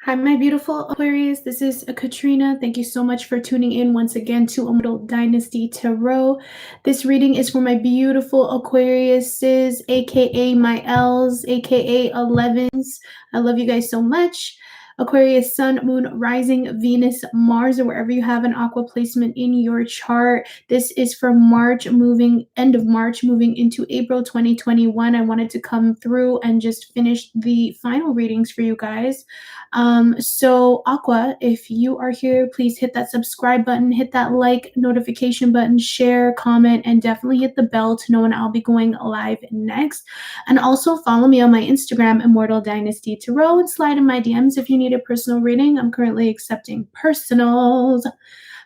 Hi, my beautiful Aquarius. This is Katrina. Thank you so much for tuning in once again to Immortal Dynasty Tarot. This reading is for my beautiful Aquariuses, aka my L's, aka 11s. I love you guys so much. Aquarius, Sun, Moon, Rising, Venus, Mars, or wherever you have an aqua placement in your chart. This is for March, end of March, moving into April 2021. I wanted to come through and just finish the final readings for you guys. So Aqua, if you are here, please hit that subscribe button, hit that like notification button, share, comment, and definitely hit the bell to know when I'll be going live next. And also follow me on my Instagram, Immortal Dynasty Tarot, and slide in my DMs if you need a personal reading. I'm currently accepting personals.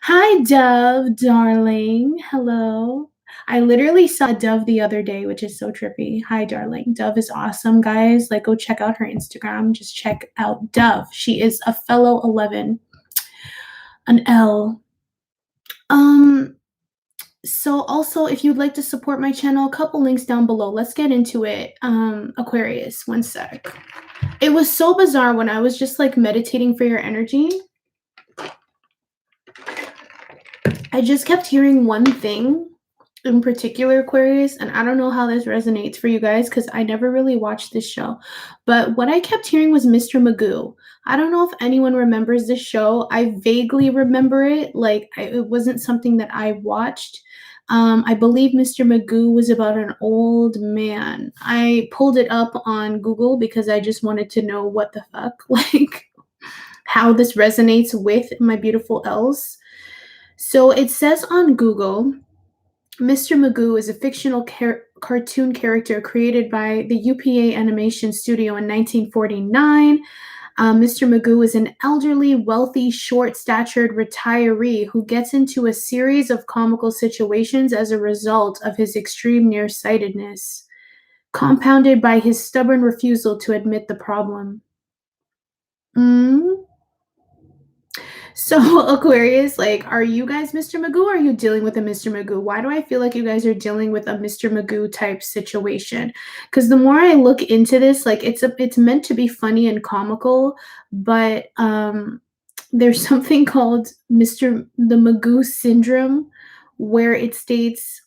Hi, Dove, darling. Hello. I literally saw Dove the other day, which is so trippy. Hi, darling. Dove is awesome, guys. Like, go check out her Instagram. Just check out Dove. She is a fellow 11, an L. So also, if you'd like to support my channel, a couple links down below. Let's get into it. Aquarius, one sec. It was so bizarre when I was just like meditating for your energy. I just kept hearing one thing in particular, Aquarius, and I don't know how this resonates for you guys because I never really watched this show, but what I kept hearing was Mr. Magoo. I don't know if anyone remembers this show. I vaguely remember it. Like, it wasn't something that I watched. I believe Mr. Magoo was about an old man. I pulled it up on Google because I just wanted to know what the fuck, like, how this resonates with my beautiful L's. So it says on Google, Mr. Magoo is a fictional cartoon character created by the UPA Animation Studio in 1949. Mr. Magoo is an elderly, wealthy, short-statured retiree who gets into a series of comical situations as a result of his extreme nearsightedness, compounded by his stubborn refusal to admit the problem. So, Aquarius, like, are you guys Mr. Magoo or are you dealing with a Mr. Magoo? Why do I feel like you guys are dealing with a Mr. Magoo type situation? Because the more I look into this, like, it's meant to be funny and comical, but there's something called the Magoo syndrome, where it states,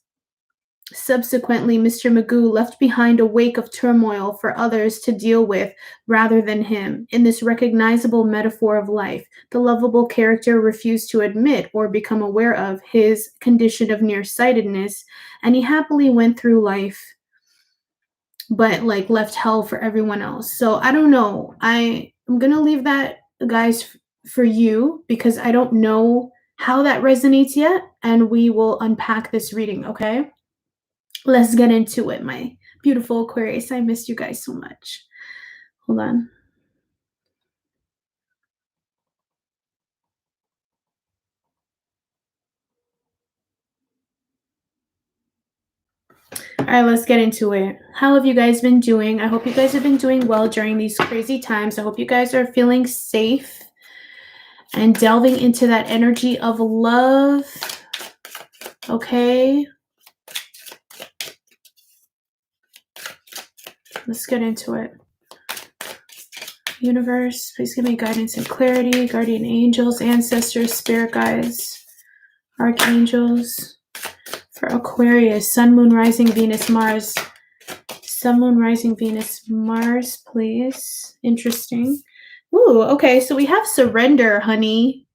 subsequently, Mr. Magoo left behind a wake of turmoil for others to deal with rather than him. In this recognizable metaphor of life, the lovable character refused to admit or become aware of his condition of nearsightedness, and he happily went through life, but like left hell for everyone else. So I don't know. I'm gonna leave that, guys, for you because I don't know how that resonates yet, and we will unpack this reading, okay? Let's get into it, my beautiful Aquarius. I missed you guys so much. Hold on. All right, let's get into it. How have you guys been doing? I hope you guys have been doing well during these crazy times. I hope you guys are feeling safe and delving into that energy of love. Okay. Let's get into it. Universe, please give me guidance and clarity. Guardian angels, ancestors, spirit guides, archangels. For Aquarius, Sun, Moon, Rising, Venus, Mars. Sun, Moon, Rising, Venus, Mars, please. Interesting. Ooh, okay, so we have surrender, honey.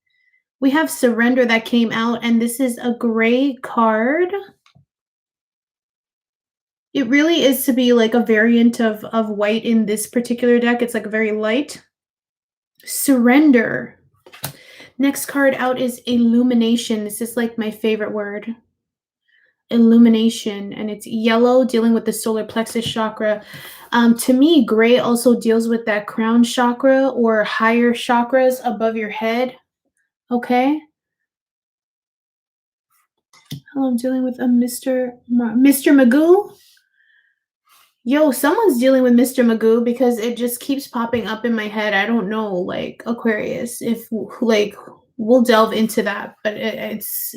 We have surrender that came out, and this is a gray card. It really is to be like a variant of white in this particular deck. It's like very light. Surrender. Next card out is illumination. This is like my favorite word. Illumination, and it's yellow, dealing with the solar plexus chakra. To me, gray also deals with that crown chakra or higher chakras above your head. Okay. I'm dealing with a Mr. Magoo. Yo, someone's dealing with Mr. Magoo because it just keeps popping up in my head. I don't know, like, Aquarius, if like we'll delve into that, but it's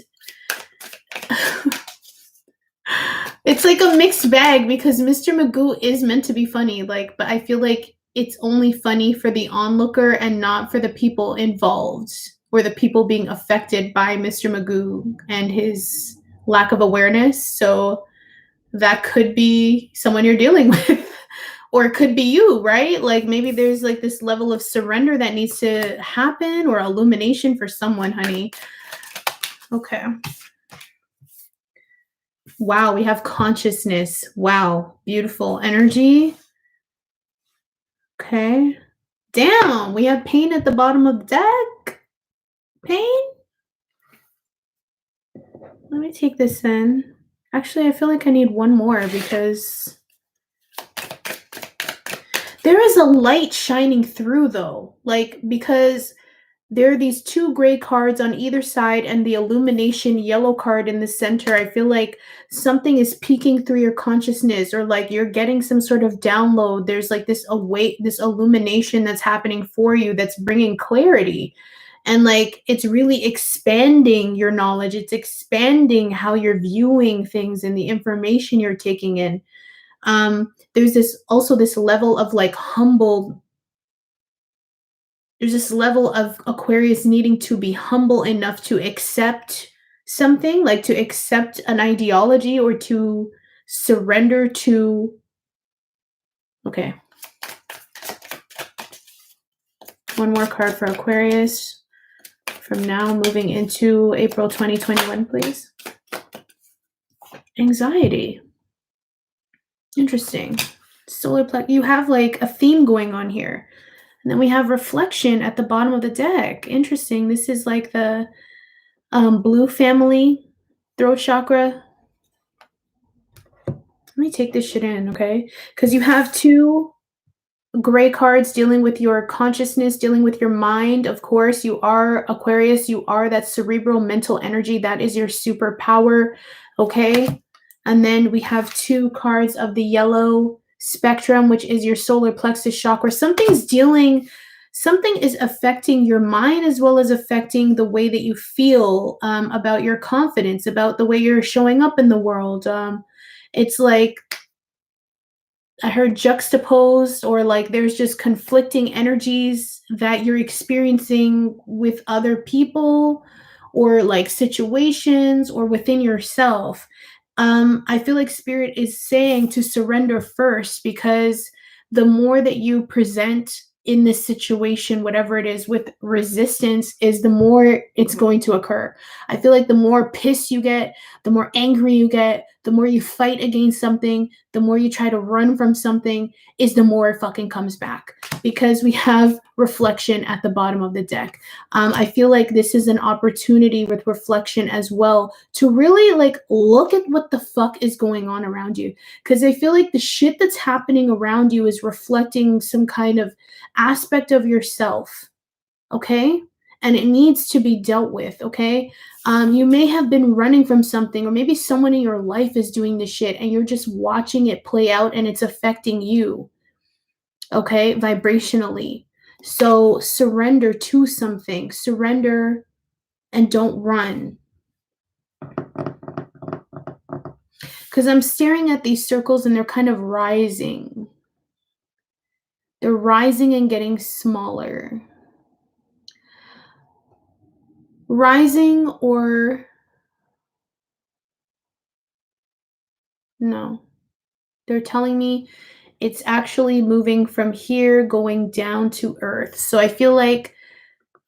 it's like a mixed bag because Mr. Magoo is meant to be funny, like, but I feel like it's only funny for the onlooker and not for the people involved or the people being affected by Mr. Magoo and his lack of awareness. So that could be someone you're dealing with. Or it could be you, right? Like maybe there's like this level of surrender that needs to happen or illumination for someone, honey. Okay. Wow, we have consciousness. Wow, beautiful energy. Okay. Damn, we have pain at the bottom of the deck. Pain? Let me take this in. Actually, I feel like I need one more because there is a light shining through though. Like, because there are these two gray cards on either side and the illumination yellow card in the center. I feel like something is peeking through your consciousness or like you're getting some sort of download. There's like this illumination that's happening for you that's bringing clarity. And like it's really expanding your knowledge. It's expanding how you're viewing things and the information you're taking in. There's this level of like humble there's this level of Aquarius needing to be humble enough to accept something, like to accept an ideology or to surrender to. Okay. One more card for Aquarius from now moving into April 2021, please. Anxiety. Interesting. Solar plex. You have like a theme going on here. And then we have reflection at the bottom of the deck. Interesting. This is like the blue family throat chakra. Let me take this shit in, okay? Because you have two gray cards dealing with your consciousness, dealing with your mind. Of course, you are Aquarius. You are that cerebral mental energy. That is your superpower, okay? And then we have two cards of the yellow spectrum, which is your solar plexus chakra. Something is affecting your mind as well as affecting the way that you feel about your confidence, about the way you're showing up in the world. It's like I heard juxtaposed or like there's just conflicting energies that you're experiencing with other people or like situations or within yourself. I feel like spirit is saying to surrender first because the more that you present in this situation, whatever it is, with resistance, is the more it's going to occur. I feel like the more pissed you get, the more angry you get, the more you fight against something, the more you try to run from something, is the more it fucking comes back because we have reflection at the bottom of the deck. I feel like this is an opportunity with reflection as well to really like look at what the fuck is going on around you. Because I feel like the shit that's happening around you is reflecting some kind of aspect of yourself, okay? And it needs to be dealt with, okay? You may have been running from something, or maybe someone in your life is doing this shit and you're just watching it play out and it's affecting you, okay, vibrationally. So surrender to something, surrender and don't run. Because I'm staring at these circles and they're kind of rising. They're rising and getting smaller. Rising or no. They're telling me it's actually moving from here going down to earth. So I feel like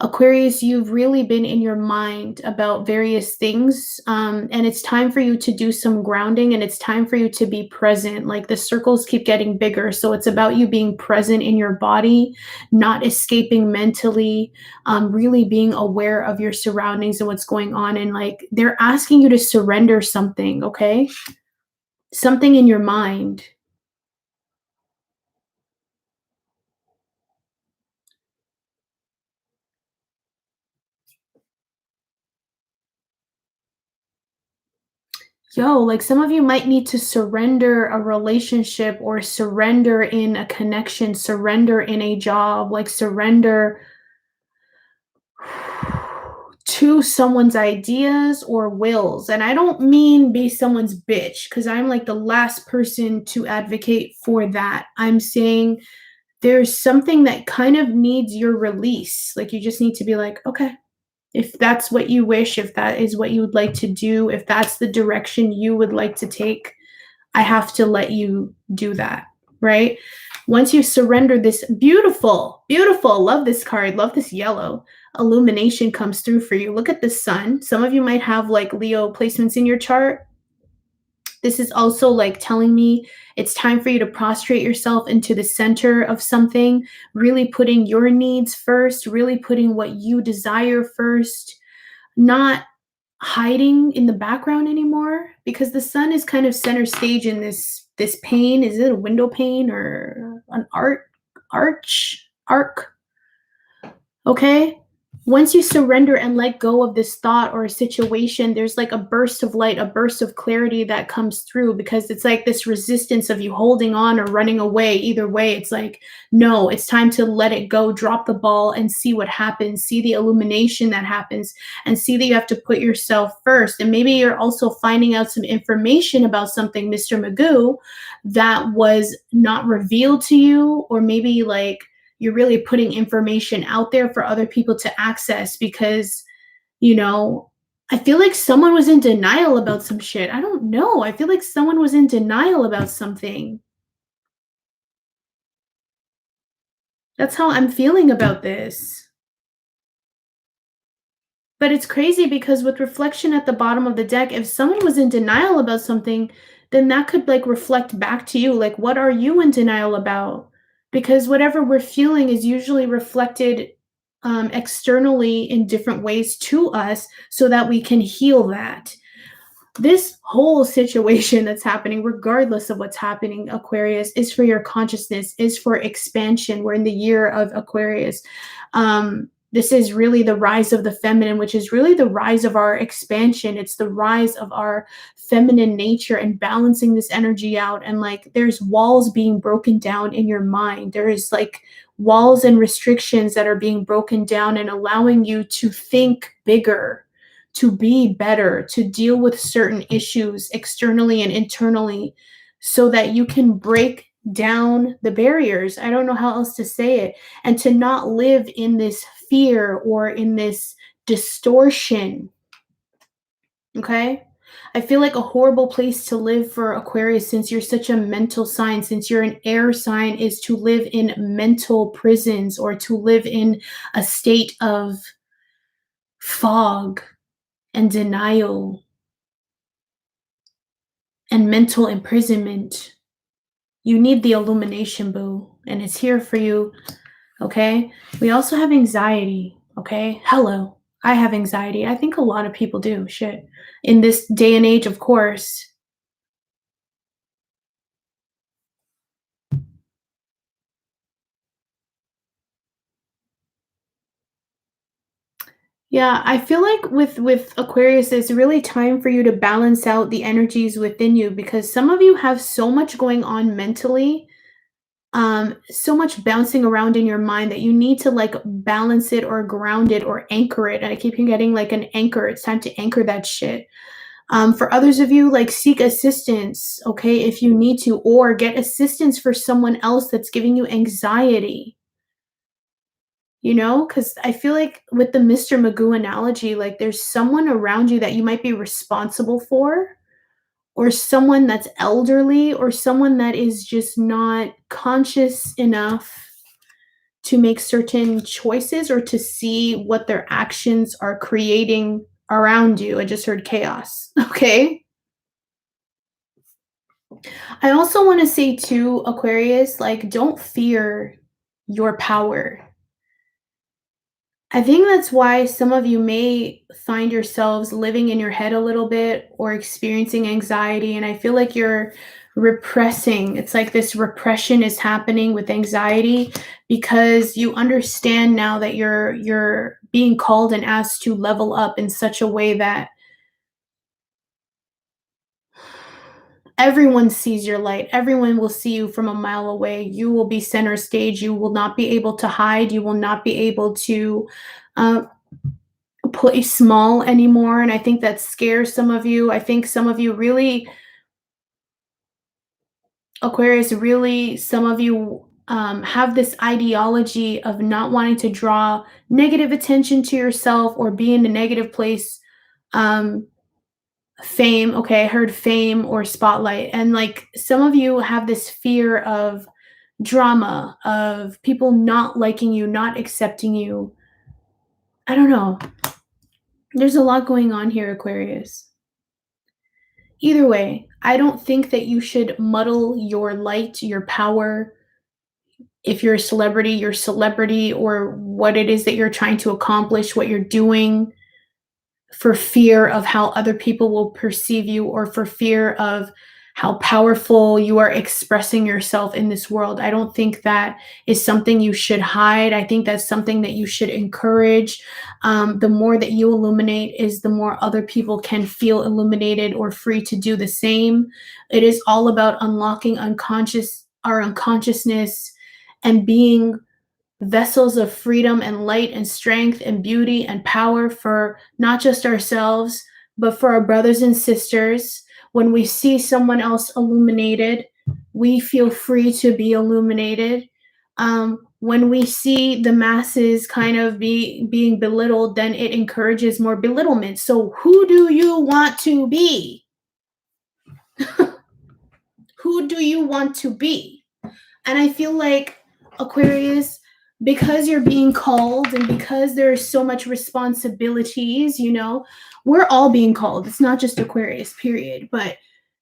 Aquarius, you've really been in your mind about various things, and it's time for you to do some grounding and it's time for you to be present. Like the circles keep getting bigger. So it's about you being present in your body, not escaping mentally, really being aware of your surroundings and what's going on. And like they're asking you to surrender something, okay? Something in your mind. Yo, like some of you might need to surrender a relationship or surrender in a connection, surrender in a job, like surrender to someone's ideas or wills. And I don't mean be someone's bitch because I'm like the last person to advocate for that. I'm saying there's something that kind of needs your release. Like, you just need to be like, okay, if that's what you wish, if that is what you would like to do, if that's the direction you would like to take, I have to let you do that, right? Once you surrender this beautiful, beautiful, love this card, love this yellow, illumination comes through for you. Look at the sun. Some of you might have like Leo placements in your chart. This is also like telling me it's time for you to prostrate yourself into the center of something, really putting your needs first, really putting what you desire first, not hiding in the background anymore, because the sun is kind of center stage in this pane. Is it a window pane or an arc? Okay? Once you surrender and let go of this thought or a situation, there's like a burst of light, a burst of clarity that comes through, because it's like this resistance of you holding on or running away. Either way, it's like, no, it's time to let it go, drop the ball, and see what happens, see the illumination that happens, and see that you have to put yourself first. And maybe you're also finding out some information about something, Mr. Magoo, that was not revealed to you, or maybe like you're really putting information out there for other people to access, because, you know, I feel like someone was in denial about some shit. I don't know. I feel like someone was in denial about something. That's how I'm feeling about this. But it's crazy because with reflection at the bottom of the deck, if someone was in denial about something, then that could like reflect back to you. Like, what are you in denial about? Because whatever we're feeling is usually reflected externally in different ways to us, so that we can heal that. This whole situation that's happening, regardless of what's happening, Aquarius, is for your consciousness, is for expansion. We're in the year of Aquarius. This is really the rise of the feminine, which is really the rise of our expansion. It's the rise of our feminine nature and balancing this energy out. And like, there's walls being broken down in your mind. There is like walls and restrictions that are being broken down and allowing you to think bigger, to be better, to deal with certain issues externally and internally, so that you can break down the barriers. I don't know how else to say it. And to not live in this fear or in this distortion. Okay? I feel like a horrible place to live for Aquarius, since you're such a mental sign, since you're an air sign, is to live in mental prisons, or to live in a state of fog and denial and mental imprisonment. You need the illumination, boo, and it's here for you. Okay? We also have anxiety. Okay? Hello. I have anxiety. I think a lot of people do. Shit. In this day and age, of course. Yeah, I feel like with Aquarius, it's really time for you to balance out the energies within you, because some of you have so much going on mentally, so much bouncing around in your mind, that you need to like balance it or ground it or anchor it. And I keep getting like an anchor. It's time to anchor that shit. For others of you, like, seek assistance, okay, if you need to, or get assistance for someone else that's giving you anxiety. Because I feel like with the Mr. Magoo analogy, like, there's someone around you that you might be responsible for, or someone that's elderly, or someone that is just not conscious enough to make certain choices, or to see what their actions are creating around you. I just heard chaos. Okay. I also want to say too, Aquarius, like, don't fear your power. I think that's why some of you may find yourselves living in your head a little bit, or experiencing anxiety. And I feel like you're repressing. It's like this repression is happening with anxiety, because you understand now that you're being called and asked to level up in such a way that everyone sees your light. Everyone will see you from a mile away. You will be center stage. You will not be able to hide. You will not be able to uh, play small anymore. And I think that scares some of you. I think some of you really, Aquarius, really, some of you have this ideology of not wanting to draw negative attention to yourself or be in a negative place. Um, Fame, okay, I heard fame or spotlight. And like some of you have this fear of drama, of people not liking you, not accepting you. I don't know. There's a lot going on here, Aquarius. Either way, I don't think that you should muddle your light, your power. If you're a celebrity, your celebrity, or what it is that you're trying to accomplish, what you're doing, for fear of how other people will perceive you or for fear of how powerful you are expressing yourself in this world. I don't think that is something you should hide. I think that's something that you should encourage. The more that you illuminate is the more other people can feel illuminated or free to do the same. It is all about unlocking our unconsciousness and being vessels of freedom and light and strength and beauty and power for not just ourselves, but for our brothers and sisters. When we see someone else illuminated, we feel free to be illuminated. When we see the masses kind of being belittled, then it encourages more belittlement. So, who do you want to be? Who do you want to be? And I feel like Aquarius, because you're being called and because there's so much responsibilities, we're all being called. It's not just Aquarius, period. But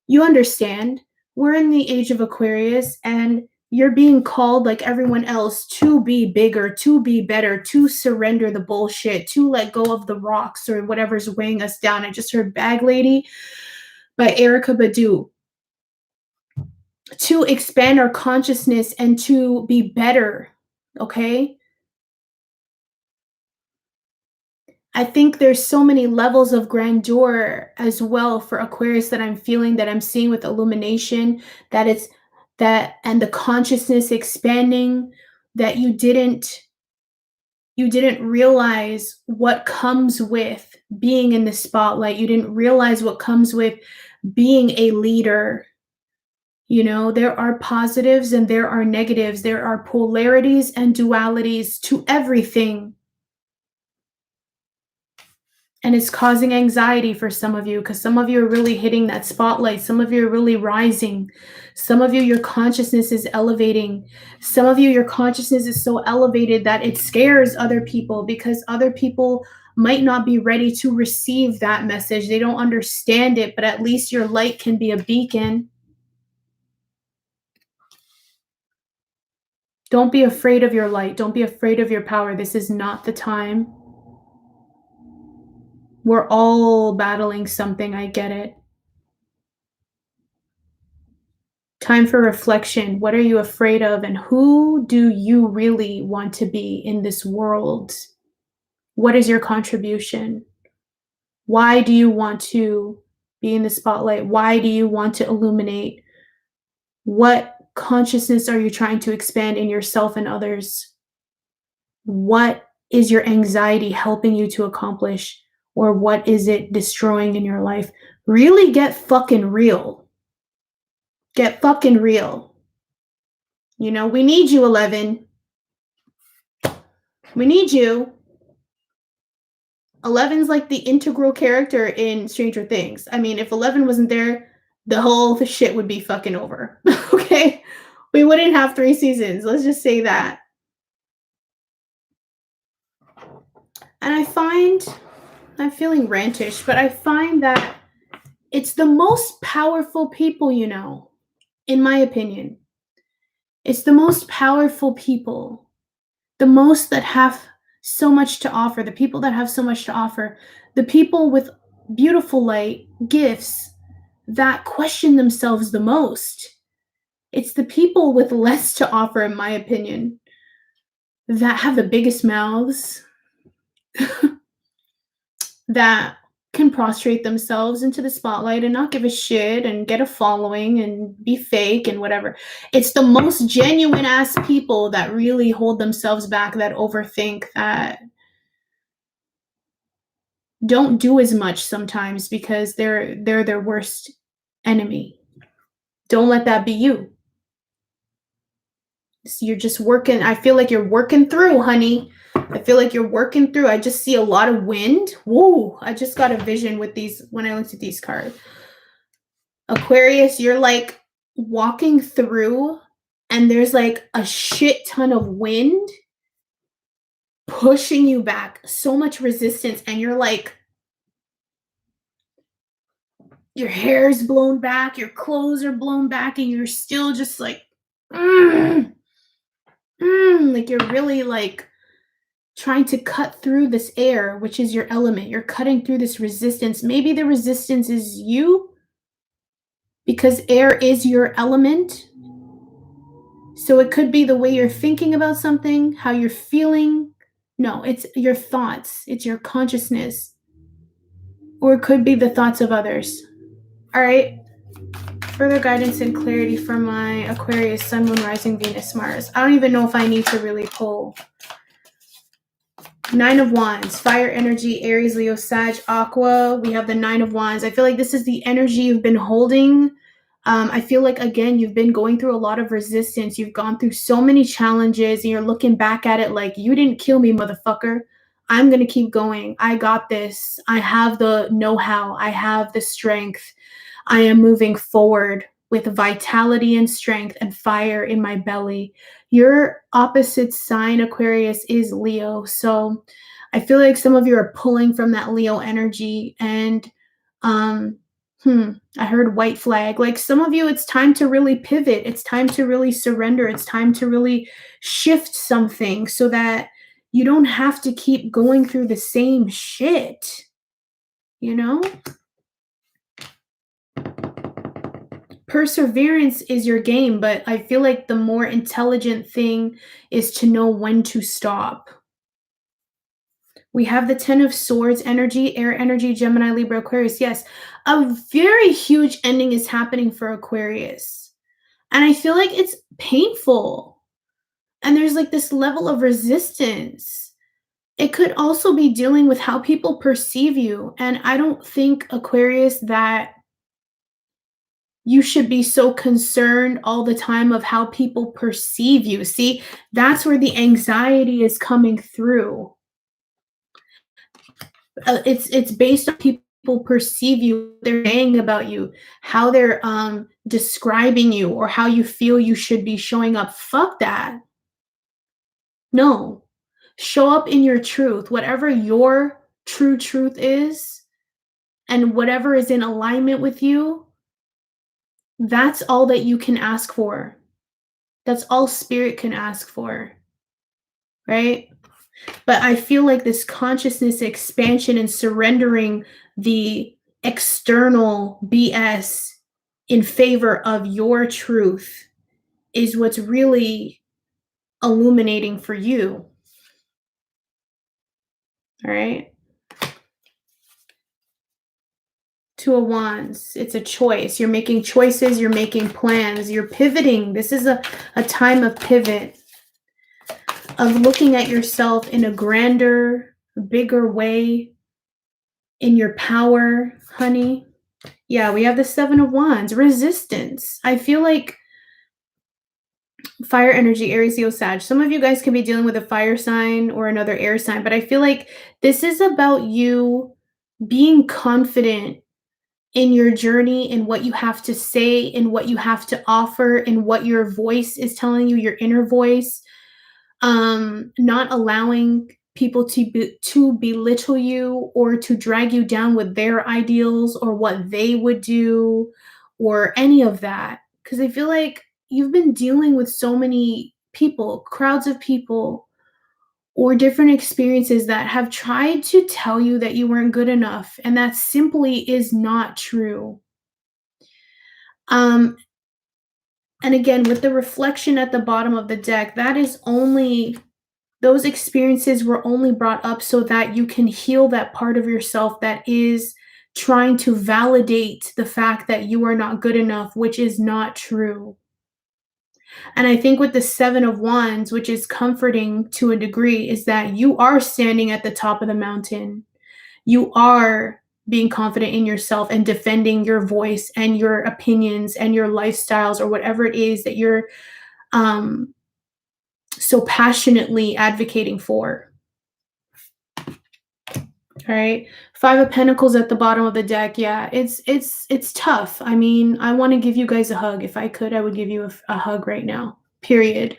you understand, we're in the age of Aquarius and you're being called like everyone else to be bigger, to be better, to surrender the bullshit, to let go of the rocks or whatever's weighing us down. I just heard Bag Lady by Erica Badu, to expand our consciousness and to be better. Okay. I think there's so many levels of grandeur as well for Aquarius that I'm feeling, that I'm seeing with illumination, that it's that, and the consciousness expanding, that you didn't realize what comes with being in the spotlight. You didn't realize what comes with being a leader. There are positives and there are negatives. There are polarities and dualities to everything. And it's causing anxiety for some of you because some of you are really hitting that spotlight. Some of you are really rising. Some of you, your consciousness is elevating. Some of you, your consciousness is so elevated that it scares other people because other people might not be ready to receive that message. They don't understand it, but at least your light can be a beacon. Don't be afraid of your light. Don't be afraid of your power. This is not the time. We're all battling something. I get it. Time for reflection. What are you afraid of? And who do you really want to be in this world? What is your contribution? Why do you want to be in the spotlight? Why do you want to illuminate? What consciousness are you trying to expand in yourself and others? What is your anxiety helping you to accomplish? Or what is it destroying in your life? Really get fucking real. Get fucking real. We need you, 11. We need you. 11's like the integral character in Stranger Things. I mean, if 11 wasn't there, the whole shit would be fucking over. Okay? We wouldn't have 3 seasons. Let's just say that. And I'm feeling rantish, but I find that it's the most powerful people, in my opinion. It's the most powerful people, the most that have so much to offer, the people that have so much to offer, the people with beautiful light, gifts, that question themselves the most. It's the people with less to offer, in my opinion, that have the biggest mouths, that can prostrate themselves into the spotlight and not give a shit and get a following and be fake and whatever. It's the most genuine ass people that really hold themselves back, that overthink, that don't do as much sometimes because they're their worst enemy. Don't let that be you. So you're just working. I feel like you're working through, honey. I feel like you're working through. I just see a lot of wind. Whoa, I just got a vision with these when I looked at these cards. Aquarius, you're like walking through and there's like a shit ton of wind pushing you back, so much resistance, and you're like, your hair's blown back, your clothes are blown back, and you're still just like, mm, like you're really like trying to cut through this air, which is your element. You're cutting through this resistance. Maybe the resistance is you because air is your element. So it could be the way you're thinking about something, how you're feeling. No, it's your thoughts, it's your consciousness, or it could be the thoughts of others. All right. Further guidance and clarity for my Aquarius, Sun, Moon, Rising, Venus, Mars. I don't even know if I need to really pull. 9 of Wands, fire energy, Aries, Leo, Sag, Aqua. We have the 9 of Wands. I feel like this is the energy you've been holding. I feel like, again, you've been going through a lot of resistance. You've gone through so many challenges, and you're looking back at it like, you didn't kill me, motherfucker. I'm going to keep going. I got this. I have the know-how. I have the strength. I am moving forward with vitality and strength and fire in my belly. Your opposite sign, Aquarius, is Leo. So I feel like some of you are pulling from that Leo energy. And I heard white flag. Like some of you, it's time to really pivot. It's time to really surrender. It's time to really shift something so that you don't have to keep going through the same shit, you know? Perseverance is your game, but I feel like the more intelligent thing is to know when to stop. We have the 10 of Swords energy, air energy, Gemini, Libra, Aquarius. Yes, a very huge ending is happening for Aquarius. And I feel like it's painful. And there's like this level of resistance. It could also be dealing with how people perceive you. And I don't think, Aquarius, that you should be so concerned all the time of how people perceive you. See, that's where the anxiety is coming through. It's based on people perceive you, what they're saying about you, how they're describing you, or how you feel you should be showing up. Fuck that. No. Show up in your truth, whatever your true truth is, and whatever is in alignment with you. That's all that you can ask for. That's all spirit can ask for, right? But I feel like this consciousness expansion and surrendering the external BS in favor of your truth is what's really illuminating for you. All right. 2 of Wands. It's a choice. You're making choices. You're making plans. You're pivoting. This is a time of pivot, of looking at yourself in a grander, bigger way, in your power, honey. Yeah, we have the 7 of Wands, resistance. I feel like fire energy, Aries, Leo, Sag. Some of you guys can be dealing with a fire sign or another air sign, but I feel like this is about you being confident in your journey, in what you have to say, in what you have to offer, in what your voice is telling you, your inner voice. Not allowing people to belittle you or to drag you down with their ideals or what they would do or any of that. Because I feel like you've been dealing with so many people, crowds of people, or different experiences that have tried to tell you that you weren't good enough, and that simply is not true. And again, with the reflection at the bottom of the deck, that is only, those experiences were only brought up so that you can heal that part of yourself that is trying to validate the fact that you are not good enough, which is not true. And I think with the 7 of Wands, which is comforting to a degree, is that you are standing at the top of the mountain. You are being confident in yourself and defending your voice and your opinions and your lifestyles or whatever it is that you're so passionately advocating for. All right. Five of Pentacles at the bottom of the deck. Yeah, it's tough. I mean, I want to give you guys a hug. If I could, I would give you a hug right now. Period.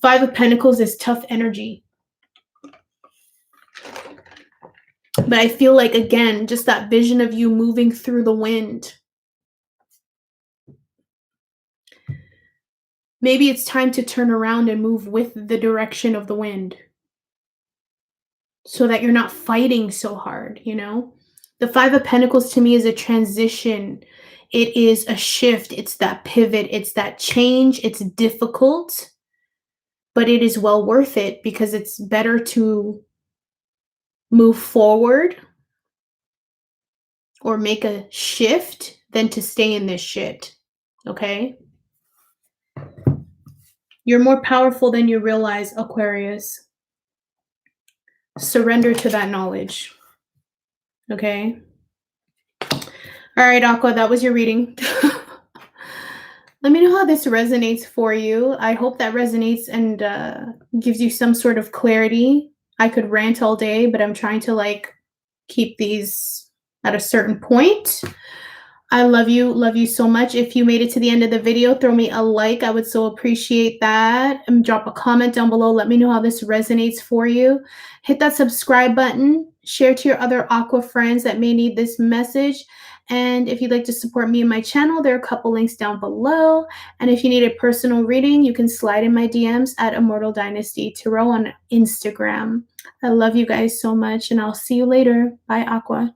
Five of Pentacles is tough energy. But I feel like, again, just that vision of you moving through the wind. Maybe it's time to turn around and move with the direction of the wind, so that you're not fighting so hard, you know? The Five of Pentacles to me is a transition. It is a shift. It's that pivot. It's that change. It's difficult, but it is well worth it, because it's better to move forward or make a shift than to stay in this shit. Okay? You're more powerful than you realize, Aquarius. Surrender to that knowledge. Okay? All right, Aqua, that was your reading. Let me know how this resonates for you. I hope that resonates and gives you some sort of clarity. I could rant all day, but I'm trying to like keep these at a certain point. I love you so much. If you made it to the end of the video, throw me a like. I would so appreciate that. And drop a comment down below. Let me know how this resonates for you. Hit that subscribe button. Share to your other Aqua friends that may need this message. And if you'd like to support me and my channel, there are a couple links down below. And if you need a personal reading, you can slide in my DMs at Immortal Dynasty Tarot on Instagram. I love you guys so much, and I'll see you later. Bye, Aqua.